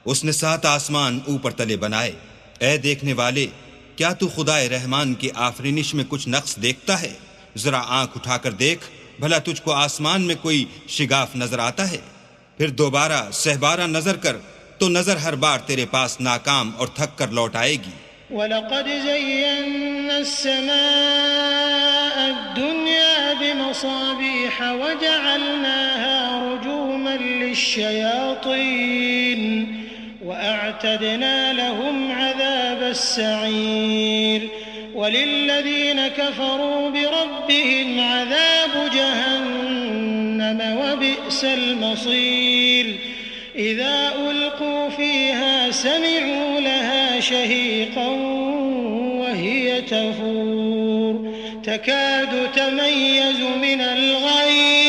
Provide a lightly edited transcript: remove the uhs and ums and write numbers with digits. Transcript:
उसने 7 आसमान ऊपर तले बनाए। ए देखने वाले, क्या तू खुदाए रहमान की आफरीनिश में कुछ नक्स देखता है? जरा आंख उठाकर देख, भला तुझको आसमान में कोई शिगाफ नजर आता है? फिर दोबारा सहबारा नजर कर तो नजर हर बार तेरे पास नाकाम और थक कर लौट आएगी। वलक़द ज़य्यन्ना अस्समाअ अद्दुन्या बिमसाबीह वजअलनाहा रुजूमन लिश्शयातीन वअअतदना लहुम अज़ाबस्सईर वलिल्लज़ीन कफ़रू बिरब्बिहिम अज़ाबु जहन्नम वबिअसल मसीर इज़ा उल्क़ू फ़ीहा समिअू लहा शहीक़न वहिय तफ़ूर तकादु तमय्यज़ु मिनल ग़ैज़